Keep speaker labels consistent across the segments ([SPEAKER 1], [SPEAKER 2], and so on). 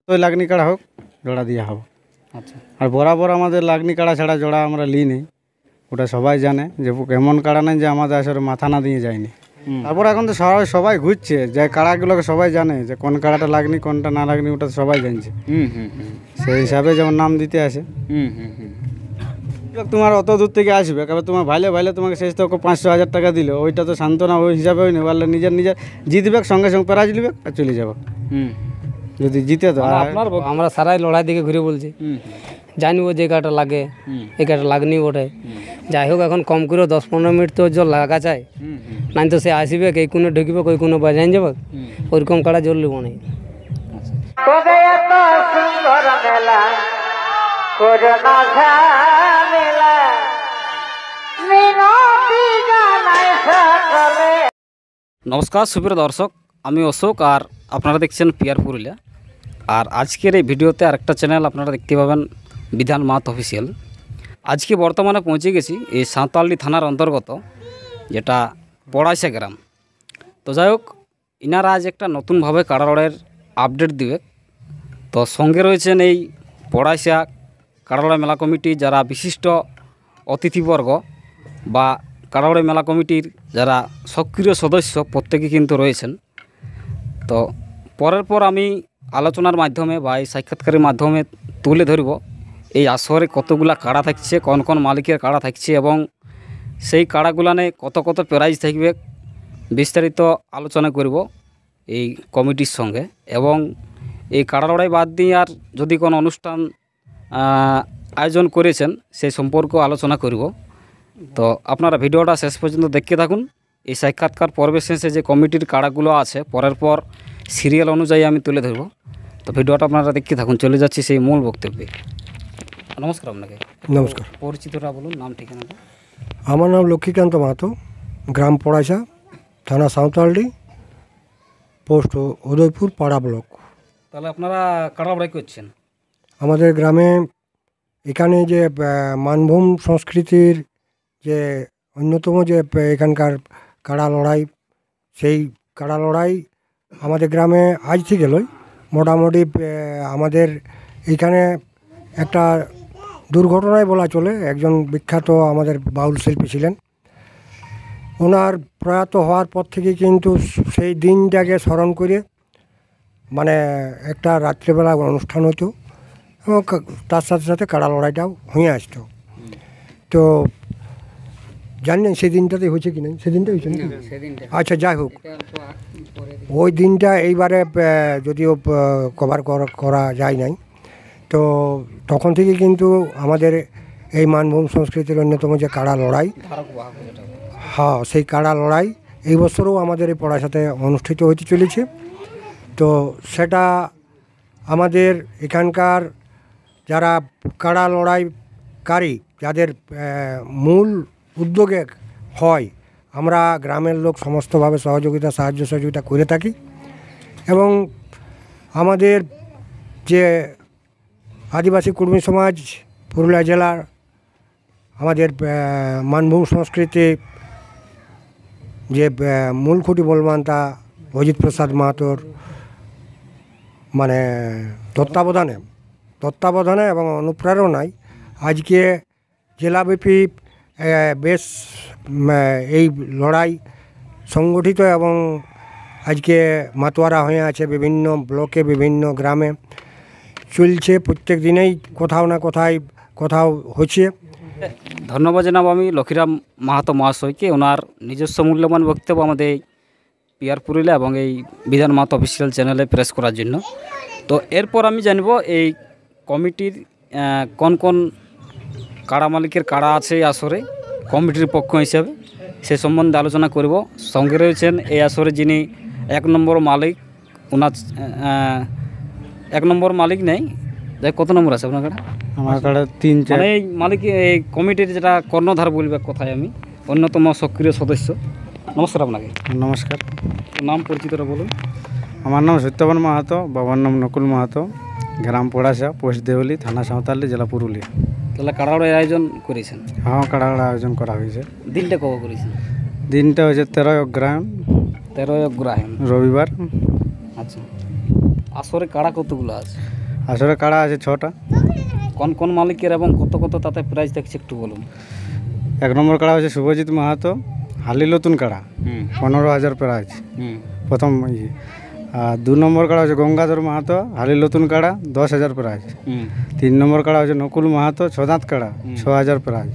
[SPEAKER 1] তো লাগনি কাড়া হোক জোড়া দেওয়া হবে।
[SPEAKER 2] আচ্ছা,
[SPEAKER 1] আর বরাবর আমাদের লাগনি কাড়া ছাড়া জোড়া আমরা নিই নি, ওটা সবাই জানে যে এমন কাড়া নেই যে আমাদের আসলে মাথা না দিয়ে যায়নি। তারপর এখন তো সবাই ঘুরছে যে কাড়াগুলোকে সবাই জানে যে কোন কাড়াটা লাগনি কোনটা না লাগনি, ওটা সবাই জানছে। সেই হিসাবে যেমন নাম দিতে আসে। তোমার অত দূর থেকে আসবে, এবার তোমার ভাইলে ভাইলে তোমাকে শেষ তো 500-1000 টাকা দিল, ওইটা তো সান্ত্বনা ওই হিসাবে ওই নেই, বললে নিজের জিতবে, সঙ্গে সঙ্গে প্রাইজ নিবে আর চলে যাবে। যদি জিতে তো
[SPEAKER 3] আমরা সারাই লড়াই দিকে ঘুরে বলছি, জানিব যে কাটা লাগে এই কাটা লাগনি ওঠে। যাই হোক এখন কম করে 10-15 মিনিট তো জল লাগা চাই, নাই তো সে আসবে কে কোনো ঢুকবে কই কোনো বাজাই যাবে, ওইরকম কাটা জল লিব নাই।
[SPEAKER 2] নমস্কার সুপ্রিয় দর্শক, আমি অশোক আর আপনারা দেখছেন পিয়ার পুরুলিয়া। আর আজকের এই ভিডিওতে আরেকটা চ্যানেল আপনারা দেখতে পাবেন, বিধান মাহাতো অফিসিয়াল। আজকে বর্তমানে পৌঁছে গেছি এই সাঁওতালডি থানার অন্তর্গত যেটা পড়াইশা গ্রাম। তো যাই হোক, ইনারা আজ একটা নতুনভাবে কাড়া লড়াইয়ের আপডেট দিবে। তো সঙ্গে রয়েছেন এই পড়াইশা কাড়া লড়াই মেলা কমিটি যারা বিশিষ্ট অতিথিবর্গ বা কাড়া লড়াই মেলা কমিটির যারা সক্রিয় সদস্য প্রত্যেকে কিন্তু রয়েছেন। তো পরের পর আমি আলোচনার মাধ্যমে বা এই সাক্ষাৎকারের মাধ্যমে তুলে ধরব এই আসরে কতগুলা কাড়া থাকছে, কোন কোন মালিকের কাড়া থাকছে এবং সেই কাড়াগুলানে কত কত প্রাইজ থাকবে, বিস্তারিত আলোচনা করব এই কমিটির সঙ্গে। এবং এই কাড়া লড়াই বাদ দিয়ে আর যদি কোনো অনুষ্ঠান আয়োজন করেছেন সেই সম্পর্কেও আলোচনা করব। তো আপনারা ভিডিওটা শেষ পর্যন্ত দেখতে থাকুন। এই সাক্ষাৎকার পর্বের শেষে যে কমিটির কাড়াগুলো আছে পরের পর সিরিয়াল অনুযায়ী আমি তুলে ধরব। তো ভিডিওটা আপনারা দেখতে থাকুন, চলে যাচ্ছি সেই মূল বক্তব্যে। নমস্কার আপনাকে।
[SPEAKER 4] নমস্কার।
[SPEAKER 2] পরিচিতরা বলুন, নাম ঠিকানাটা।
[SPEAKER 4] আমার নাম লক্ষ্মীকান্ত মাহাতো, গ্রাম পড়াইশা, থানা সাঁওতালডি, পোস্ট উদয়পুর, পাড়া ব্লক।
[SPEAKER 2] তাহলে আপনারা কাড়া লড়াই করছেন
[SPEAKER 4] আমাদের গ্রামে। এখানে যে মানভূম সংস্কৃতির যে অন্যতম যে এখানকার কাড়া লড়াই, সেই কাড়া লড়াই আমাদের গ্রামে আজ থেকে লই মোটামুটি আমাদের এইখানে একটা দুর্ঘটনায় বলা চলে। একজন বিখ্যাত আমাদের বাউল শিল্পী ছিলেন, ওনার প্রয়াত হওয়ার পর থেকে কিন্তু সেই দিনটাকে স্মরণ করে মানে একটা রাত্রিবেলা অনুষ্ঠান হতো এবং তার সাথে সাথে কাড়া লড়াইটাও হয়ে আসতো। তো জানেন সেই দিনটাতে হয়েছে কি না, সেদিনটা হয়েছে নাকি? আচ্ছা, যাই হোক, ওই দিনটা এইবারে যদিও কভার করা যায় নাই। তো তখন থেকে কিন্তু আমাদের এই মানভূম সংস্কৃতির অন্যতম যে কাড়া লড়াই, হ্যাঁ, সেই কাড়া লড়াই এই বছরও আমাদের এই পড়াশাতে অনুষ্ঠিত হতে চলেছে। তো সেটা আমাদের এখানকার যারা কাড়া লড়াইকারী, যাদের মূল উদ্যোগে হয়, আমরা গ্রামের লোক সমস্তভাবে সাহায্য সহযোগিতা করে থাকি। এবং আমাদের যে আদিবাসী কর্মী সমাজ পুরুলিয়া জেলার, আমাদের মানভূম সংস্কৃতি যে মূল খুঁটি বলবান তা অজিত প্রসাদ মাহাতোর মানে তত্ত্বাবধানে এবং অনুপ্রেরণায় আজকে জেলাব্যাপী বেশ এই লড়াই সংগঠিত এবং আজকে মাতোয়ারা হয়ে আছে বিভিন্ন ব্লকে, বিভিন্ন গ্রামে চলছে। প্রত্যেক দিনেই কোথাও না কোথাও হচ্ছে।
[SPEAKER 2] ধন্যবাদ জানাবো আমি লক্ষ্মীরাম মাহাতো মহাশয়কে, ওনার নিজস্ব মূল্যবান বক্তব্য আমাদের এই পিয়ার পুরুলিয়া এবং এই বিধান মাহাতো অফিসিয়াল চ্যানেলে প্রেস করার জন্য। তো এরপর আমি জানব এই কমিটির কোন কোন কাড়া মালিকের কাড়া আছে এই আসরে কমিটির পক্ষ হিসাবে, সে সম্বন্ধে আলোচনা করব। সঙ্গে রয়েছেন এই আসরে যিনি 1 নম্বর মালিক, ওনার 1 নম্বর মালিক নেই, যাই কত নম্বর আছে আপনার কাড়া?
[SPEAKER 1] আমার কাড়া 3-4।
[SPEAKER 2] মানে এই মালিক এই কমিটির যেটা কর্ণধার বলবে কথায়, আমি অন্যতম সক্রিয় সদস্য। নমস্কার আপনাকে।
[SPEAKER 1] নমস্কার।
[SPEAKER 2] নাম পরিচিতটা বলুন।
[SPEAKER 1] আমার নাম সত্যবান মাহাতো, বাবার নাম নকুল মাহাতো, গ্রাম পড়াশা, পোস্ট দেওলি, থানা সাঁওতালডি, জেলা পুরুলিয়া।
[SPEAKER 2] তাহলে কাড়া লড়াইয়ের আয়োজন করেছেন?
[SPEAKER 1] হ্যাঁ, কাড়া লড়াই আয়োজন করা হয়েছে।
[SPEAKER 2] দিনটা কবে করেছেন?
[SPEAKER 1] দিনটা হয়েছে 13 অগ্রহায়ণ,
[SPEAKER 2] 13 অগ্রহায়ণ
[SPEAKER 1] রবিবার।
[SPEAKER 2] আচ্ছা, আসরে কাড়া কতগুলো আছে?
[SPEAKER 1] আসরে কাড়া আছে 6টা।
[SPEAKER 2] কোন কোন মালিকের এবং কত কত তাতে প্রাইস দেখছে একটু বলুন।
[SPEAKER 1] 1 নম্বর কাড়া হচ্ছে শুভজিৎ মাহাতো, হালি নতুন কাড়া, 15,000 প্রাইজ প্রথম ইয়ে। আর 2 নম্বর কাড়া হচ্ছে গঙ্গাধর মাহাতো, হালি নতুন কাড়া, 10,000 প্রাইজ। 3 নম্বর কাড়া হচ্ছে নকুল মাহাতো, 6 দাঁত কাড়া, 6,000 প্রাইজ।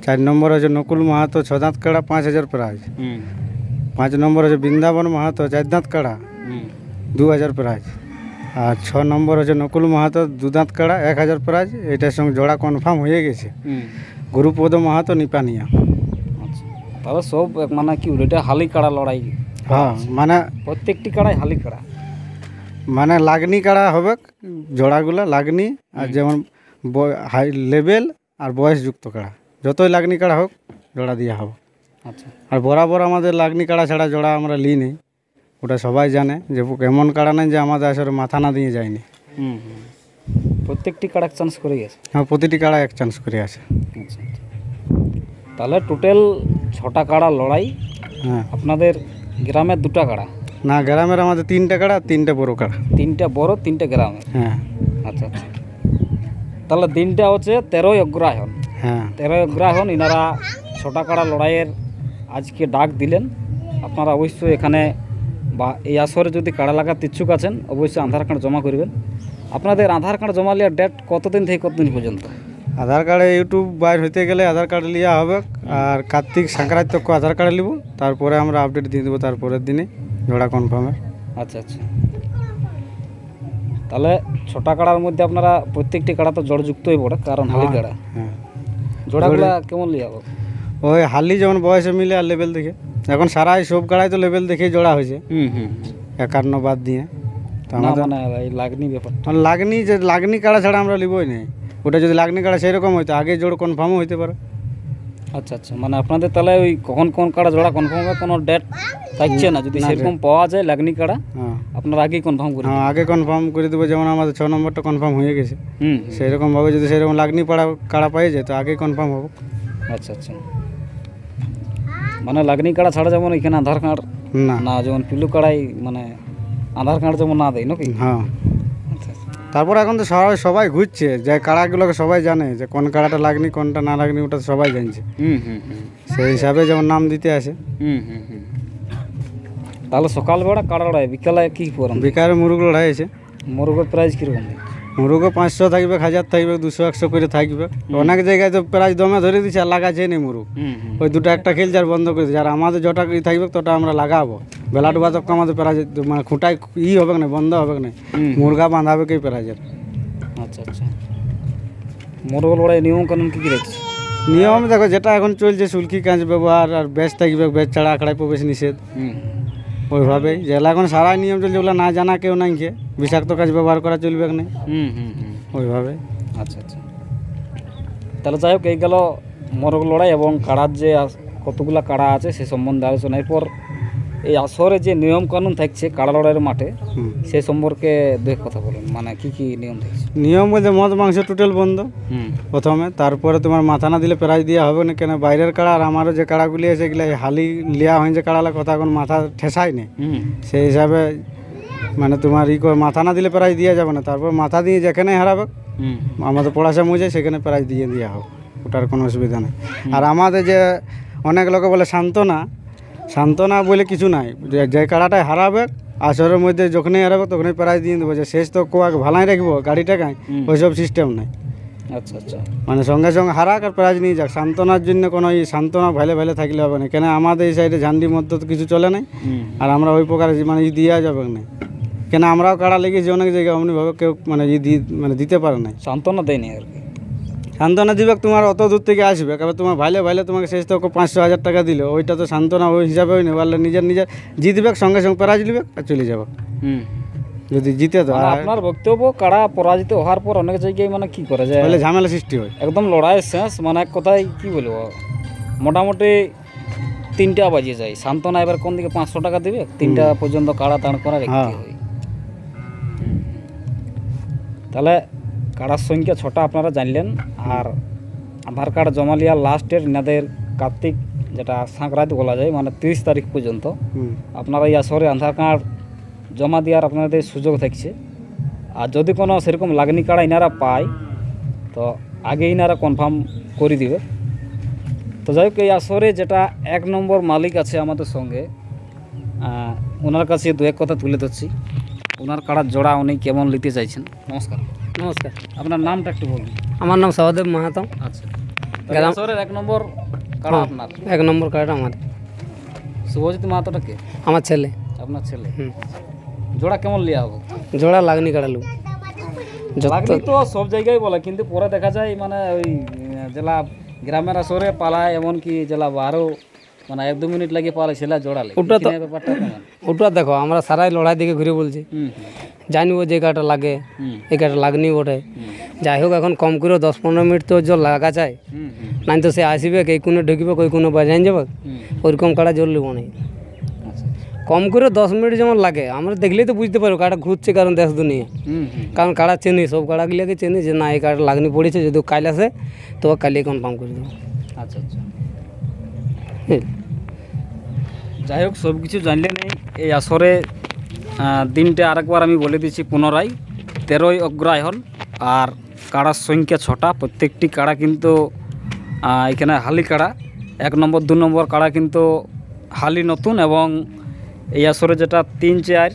[SPEAKER 1] 4 নম্বর হচ্ছে নকুল মাহাতো, 6 দাঁত কাড়া, 5,000 প্রাইজ। 5 নম্বর হচ্ছে বৃন্দাবন মাহাতো, 4 দাঁত কাড়া, 2,000 প্রাইজ। আর 6 নম্বর হচ্ছে নকুল মাহাতো, 2 দাঁত কাড়া, 1,000 প্রাইজ। এটার সঙ্গে জোড়া কনফার্ম হয়ে গেছে। গুরুপদ মাহাতো, নিপানিয়া।
[SPEAKER 2] আচ্ছা, তাহলে সব মানে কি এটা হালি কাড়া লড়াই?
[SPEAKER 1] হ্যাঁ, মানে
[SPEAKER 2] প্রত্যেকটি কাড়াই হালি কাড়া?
[SPEAKER 1] মানে লাগনি কাড়া হবে জোড়াগুলো, লাগনি। আর যেমন হাই লেভেল আর বয়সযুক্ত কাড়া, যতই লাগনি কাড়া হোক জোড়া দেওয়া হবে।
[SPEAKER 2] আচ্ছা,
[SPEAKER 1] আর বরাবর আমাদের লাগনি কাড়া ছাড়া জোড়া আমরা লিই নেই, ওটা সবাই জানে যে এমন কাড়া নেই যে আমাদের আসলে মাথা না দিয়ে যায়নি।
[SPEAKER 2] প্রত্যেকটি কাড়া চান্স করে গেছে?
[SPEAKER 1] হ্যাঁ, প্রতিটি কাড়া 1 চান্স করে আছে।
[SPEAKER 2] আচ্ছা, তাহলে টোটাল 6টা কাড়া লড়াই।
[SPEAKER 1] হ্যাঁ,
[SPEAKER 2] আপনাদের গ্রামের 2টা কাড়া?
[SPEAKER 1] না, গ্রামের আমাদের 3টে কাড়া, 3টে বড় কাড়া।
[SPEAKER 2] 3টা বড়, 3টে গ্রামে?
[SPEAKER 1] হ্যাঁ।
[SPEAKER 2] আচ্ছা আচ্ছা, তাহলে দিনটা হচ্ছে 13ই অগ্রহায়ণ।
[SPEAKER 1] হ্যাঁ,
[SPEAKER 2] 13ই অগ্রহায়ণ ইনারা 6টা কাড়া লড়াইয়ের আজকে ডাক দিলেন। আপনারা অবশ্যই এখানে বা এই আসরে যদি কাড়া লাগাতে ইচ্ছুক আছেন অবশ্যই আধার কার্ড জমা করবেন। আপনাদের আধার কার্ড জমা নেওয়ার ডেট কতদিন থেকে কতদিন পর্যন্ত?
[SPEAKER 1] আধার কার্ডে ইউটিউব বাইর হইতে গেলে আধার কার্ড লিয়া হবে। আর কার্তিক সংক্রান্তি তক আধার কার্ড নিব, তারপরে আমরা আপডেট দিয়ে দেবো তারপরের দিনে জোড়া কনফার্মের।
[SPEAKER 2] আচ্ছা আচ্ছা, তাহলে 6টা কাড়ার মধ্যে আপনারা প্রত্যেকটি কাড়া তো জড়যুক্তই পড়ে, কারণ হালি কাড়া।
[SPEAKER 1] হ্যাঁ,
[SPEAKER 2] জোড়াগুলা কেমন লিয়া হবে?
[SPEAKER 1] ওই হালি যেমন বয়সে মিলে আর লেভেল দেখে। এখন সারাই সব কাড়াই তো লেভেল দেখে জোড়া হয়েছে, 51 বাদ দিয়ে। তো
[SPEAKER 2] না
[SPEAKER 1] আমাদের
[SPEAKER 2] মানে এই লাগনি ব্যাপার।
[SPEAKER 1] লাগনি, যে লাগনি কাড়া ছাড়া আমরা লিবই নেই। ওটা যদি লাগনি কাড়া সেরকম হইতো আগে জোড় কনফার্মও হইতে পারে।
[SPEAKER 2] আচ্ছা আচ্ছা, মানে আপনাদের তাহলে ওই কখন কোন কাড়া জোড়া কনফার্ম হবে কোনো ডেট থাকছে না? যদি সেরকম পাওয়া যায় লাগনি কাড়া
[SPEAKER 1] হ্যাঁ,
[SPEAKER 2] আপনারা আগেই কনফার্ম করে
[SPEAKER 1] হ্যাঁ, আগে কনফার্ম করে দেবো। যেমন আমাদের 6 নম্বরটা কনফার্ম হয়ে গেছে, সেইরকমভাবে যদি সেরকম লাগনি পাড়া কাড়া পাই যায় তো আগেই কনফার্ম হবো।
[SPEAKER 2] আচ্ছা আচ্ছা, মানে লাগনি কাড়া ছাড়া যেমন এখানে আধার কার্ড
[SPEAKER 1] না।
[SPEAKER 2] না, যেমন পিলু কাড়াই মানে আধার কার্ড যেমন না দেয় নাকি?
[SPEAKER 1] হ্যাঁ,
[SPEAKER 2] আচ্ছা আচ্ছা,
[SPEAKER 1] তারপর এখন তো সবাই ঘুরছে, যে কাড়াগুলোকে সবাই জানে যে কোন কাড়াটা লাগনি কোনটা না লাগনি, ওটা তো সবাই জানছে। সেই হিসাবে যেমন নাম দিতে আসে।
[SPEAKER 2] তাহলে সকালবেলা কাড়া লড়াই, বিকালে কি করেন?
[SPEAKER 1] বেকারে মুরগ লড়াই আছে।
[SPEAKER 2] মোরগের প্রাইস কীরকম?
[SPEAKER 1] মুরগও 500 থাকবে, 1000 থাকবে, 200-100 করে থাকবে। অনেক জায়গায় তো প্রাইস দমে ধরে দিচ্ছে আর লাগাচ্ছে নেই মুরগ। ওই দুটো একটা খেলছে আর বন্ধ করে দিচ্ছে। আর আমাদের যটা থাকবে তটা আমরা লাগাবো। বেলা ডুবা তক আমাদের প্রাইজ মানে খুঁটায় হবে না, বন্ধ হবে না, মুরগা বাঁধাবে কি প্রাইজের।
[SPEAKER 2] আচ্ছা আচ্ছা, মোরগ লড়াই নিয়ম কানুন কী কী রাখছে?
[SPEAKER 1] নিয়ম দেখো, যেটা এখন চলছে সুলকি কাঁচ ব্যবহার আর বেচ থাকবে, বেচ ছাড়া আখড়ায় প্রবেশ নিষেধ। ওইভাবেই যেগুলো এখন সারাই নিয়ম চলছে, ওগুলো না জানা কেউ নাই, খেয়ে বিষাক্ত কাজ ব্যবহার করা চলবে না, ওইভাবে।
[SPEAKER 2] আচ্ছা আচ্ছা, তাহলে যাই হোক এই গেল মোরগ লড়াই এবং কাড়ার যে কতগুলো কাড়া আছে সে সম্বন্ধে আলোচনা। এরপর এই আসরে যে নিয়ম কানুন থাকছে কাড়া লড়াইয়ের মাঠে সেই সম্পর্কে দুই কথা বলুন, মানে কি কি নিয়ম থাকছে?
[SPEAKER 1] নিয়ম বলতে মদ মাংস টোটাল বন্ধ প্রথমে, তারপরে তোমার মাথা না দিলে প্রাইজ দেওয়া হবে না। কেন বাইরের কাড়া আর আমারও যে কাড়াগুলি আছে এগুলো হালি লিয়া হয় যে কাড়ালা কথা এখন মাথা ঠেসাই নেই, সেই হিসাবে মানে তোমার মাথা না দিলে প্রাইজ দেওয়া যাবে না। তারপর মাথা দিয়ে যেখানে হারাবে আমাদের পড়াশা মুজে সেখানে প্রাইজ দিয়ে দেওয়া হবে, ওটার কোনো অসুবিধা নেই। আর আমাদের যে অনেক লোকে বলে সান্ত্বনা বলে কিছু নাই, যে কাড়াটায় হারাবে আসরের মধ্যে যখনই হারাবে তখনই প্রাইজ দিয়ে দেবো। যে শেষ তো কোয়াকে ভালাই রাখবো গাড়িটাকে, ওইসব সিস্টেম নাই।
[SPEAKER 2] আচ্ছা আচ্ছা,
[SPEAKER 1] মানে সঙ্গে সঙ্গে হারাক আর প্রাইজ নিয়ে যাক। সান্ত্বনার জন্য কোনো সান্ত্বনা ভাইলে থাকলে হবে না, কেন আমাদের এই সাইডে ঝান্ডির মধ্যে তো কিছু চলে নাই। আর আমরা ওই প্রকার মানে দেওয়া যাবে না, কেন আমরাও কাড়া লেগেছি অনেক জায়গায় অমনিভাবে কেউ মানে দিতে পারে নাই,
[SPEAKER 2] সান্ত্বনা দেয়নি আর কি।
[SPEAKER 1] সান্ত্বনা দিবে তোমার অত দূর থেকে আসবে, এবার তোমার ভাইলে তোমাকে শেষ তো 500-1000 টাকা দিল, ওইটা তো সান্ত্বনা ওই হিসাবে হয় না। বললে নিজের জিতবে, সঙ্গে সঙ্গে প্রাইজ নিবে আর চলে যাবে যদি জিতে। তো
[SPEAKER 2] আপনার বক্তব্য কাড়া পরাজিত হওয়ার পর অনেক জায়গায় মানে কি করে যায়
[SPEAKER 1] বলে ঝামেলা সৃষ্টি হয়,
[SPEAKER 2] একদম লড়াই শেষ, মানে এক কথায় কি বলবো মোটামুটি 3টা বাজিয়ে যায়। সান্ত্বনা এবার কোন দিকে 500 টাকা দিবে, 3টা পর্যন্ত কাড়া দাঁড় করা রাখতে হয়। তাহলে কাড়ার সংখ্যা 6টা আপনারা জানলেন। আর আধার কার্ড জমা লিয়া লাস্টের এনাদের কার্তিক যেটা সংক্রান্তি বলা যায়, মানে 30 তারিখ পর্যন্ত আপনারা এই আসরে আধার কার্ড জমা দেওয়ার আপনাদের সুযোগ থাকছে। আর যদি কোনো সেরকম লাগনি কাড়া ইনারা পায় তো আগে ইনারা কনফার্ম করে দিবে। তো যাই হোক, এই আসরে যেটা 1 নম্বর মালিক আছে আমাদের সঙ্গে, ওনার কাছে দু এক কথা তুলে ধরছি। ওনার কাড়ার জোড়া উনি কেমন নিতে চাইছেন। নমস্কার।
[SPEAKER 3] নমস্কার,
[SPEAKER 2] আপনার নামটা একটু বলুন।
[SPEAKER 3] আমার নাম সহদেব মাহাতো।
[SPEAKER 2] আচ্ছা, এই আসরের 1 নম্বর কাড়া আপনার?
[SPEAKER 3] 1 নম্বর কার্ডটা আমার,
[SPEAKER 2] শুভজিৎ মাহাতোটা কে?
[SPEAKER 3] আমার ছেলে।
[SPEAKER 2] আপনার ছেলে। জোড়া কেমন লিয়া হবে?
[SPEAKER 3] জোড়া লাগনি কাড়ালু।
[SPEAKER 2] লাগনি তো সব জায়গায় বলে, কিন্তু পরে দেখা যায় মানে ওই জেলা গ্রামের আসরে পালায়, এমনকি জেলা বারো মানে 1-2 মিনিট লাগে পালায় সেটা জোড়ালে।
[SPEAKER 3] ওটা তো
[SPEAKER 2] ব্যাপারটা কেমন?
[SPEAKER 3] ওটা দেখো, আমরা সারাই লড়াই দিকে ঘুরে বলছি, জানিব যে কাটা লাগে এই কাটা লাগনি ওঠে। যাই হোক, এখন কম করে 10-15 মিনিট তো জল লাগা চাই, নাই তো সে আসবে কে কোনে ঢুকিবে কই কোনো বাজাইন যাবে, ওইরকম কাটা জল লিব নাই। কম করে 10 মিনিট যেমন লাগে, আমরা দেখলেই তো বুঝতে পারবো কাটা ঘুরছে, কারণ দেশ দুনিয়া, কারণ কাটা চেনি, সব কাড়াগুলোকে চেনি যে না এই কাটা লাগনি পড়েছে, যদি কাল আসে তো কালিয়ে কনফার্ম করে দেবো।
[SPEAKER 2] আচ্ছা আচ্ছা, যাই হোক সব কিছু জানলে নেই। এই আসরে দিনটা আরেকবার আমি বলে দিচ্ছি পুনরায়, 13ই অগ্রহায়ণ, আর কাড়ার সংখ্যা 6টা। প্রত্যেকটি কাড়া কিন্তু এখানে হালি কাড়া। 1 নম্বর 2 নম্বর কাড়া কিন্তু হালি নতুন, এবং এই আসরে যেটা 3-4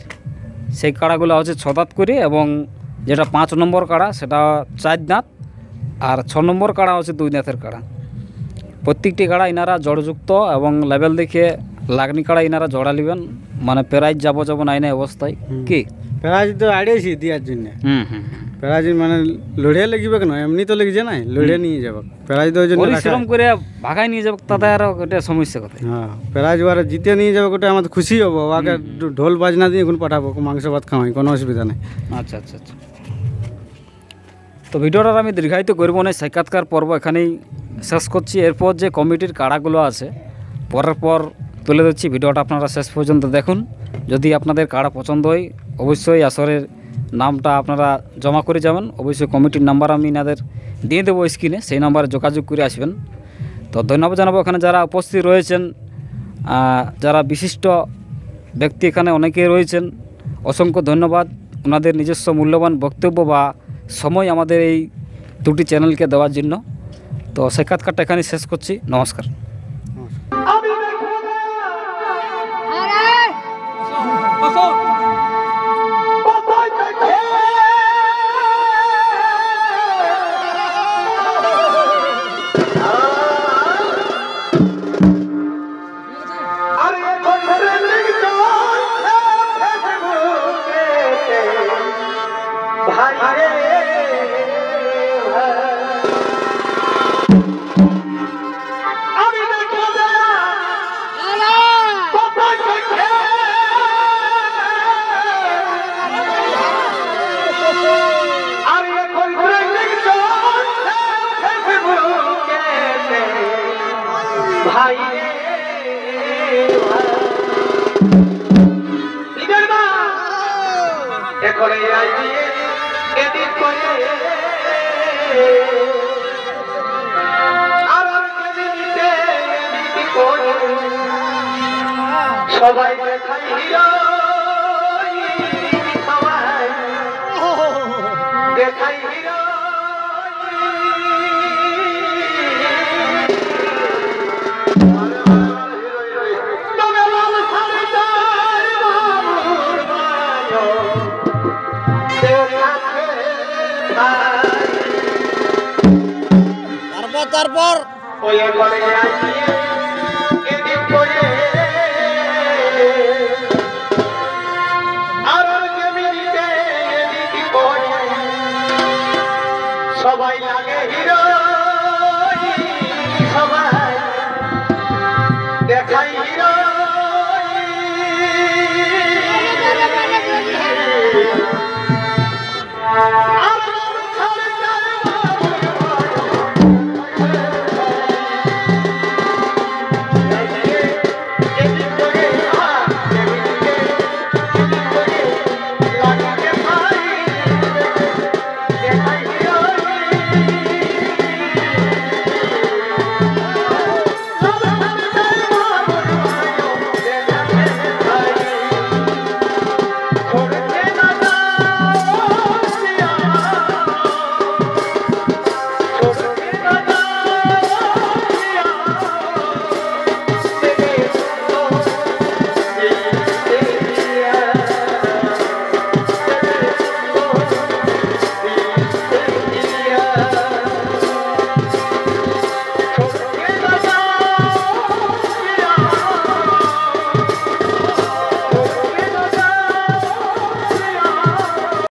[SPEAKER 2] সেই কাড়াগুলো হচ্ছে 6 দাঁত করে, এবং যেটা 5 নম্বর কাড়া সেটা 4 দাঁত, আর 6 নম্বর কাড়া হচ্ছে 2 দাঁতের কাড়া। প্রত্যেকটি কাড়া ইনারা জড়যুক্ত, এবং লেভেল দেখে লাগনি কাড়া ইনারা জড়া নেবেন, মানে প্রাইজ যাব নাই না অবস্থায়। কি
[SPEAKER 1] প্রাইজ তো আড়িয়েছি দেওয়ার জন্য। প্রাইজ মানে লড়িয়ে লেগিবে কেন, এমনি তো লেগেছে না, লড়িয়ে নিয়ে যাব। প্রাইজ তো ওই জন্য
[SPEAKER 2] পরিশ্রম করে ভাগাই নিয়ে যাবে, তাতে আর এটা সমস্যা কোথায়?
[SPEAKER 1] হ্যাঁ, প্রাইজ ওরা জিতে নিয়ে যাবে, ওটা আমাদের খুশি হবো। ওকে ঢোল বাজনা দিয়ে এখন পাঠাবো, মাংস ভাত খাওয়াই, কোনো অসুবিধা নেই।
[SPEAKER 2] আচ্ছা আচ্ছা আচ্ছা, তো ভিডিওটার আমি দীর্ঘায়িত করব না, সাক্ষাৎকার পর্ব এখানেই শেষ করছি। এরপর যে কমিটির কাড়াগুলো আছে পরের পর তুলে দিচ্ছি, ভিডিওটা আপনারা শেষ পর্যন্ত দেখুন। যদি আপনাদের কাড়া পছন্দ হয় অবশ্যই আসরের নামটা আপনারা জমা করে যাবেন। অবশ্যই কমিটির নাম্বার আমি এনাদের দিয়ে দেবো স্ক্রিনে, সেই নাম্বারে যোগাযোগ করে আসবেন। তো ধন্যবাদ জানাবো এখানে যারা উপস্থিত রয়েছেন, যারা বিশিষ্ট ব্যক্তি এখানে অনেকেই রয়েছেন, অসংখ্য ধন্যবাদ ওনাদের নিজস্ব মূল্যবান বক্তব্য বা সময় আমাদের এই দুটি চ্যানেলকে দেওয়ার জন্য। তো সাক্ষাৎকারটা এখানে শেষ করছি, নমস্কার।
[SPEAKER 5] সবাই দেখাই হিরো, সবাই দেখাই হিরো। তারপর ওই ঘরে আসিয়ে এদিক করে আর জমিতে এদিক করে সবাই লাগে হিরো, সবাই দেখাই হিরো।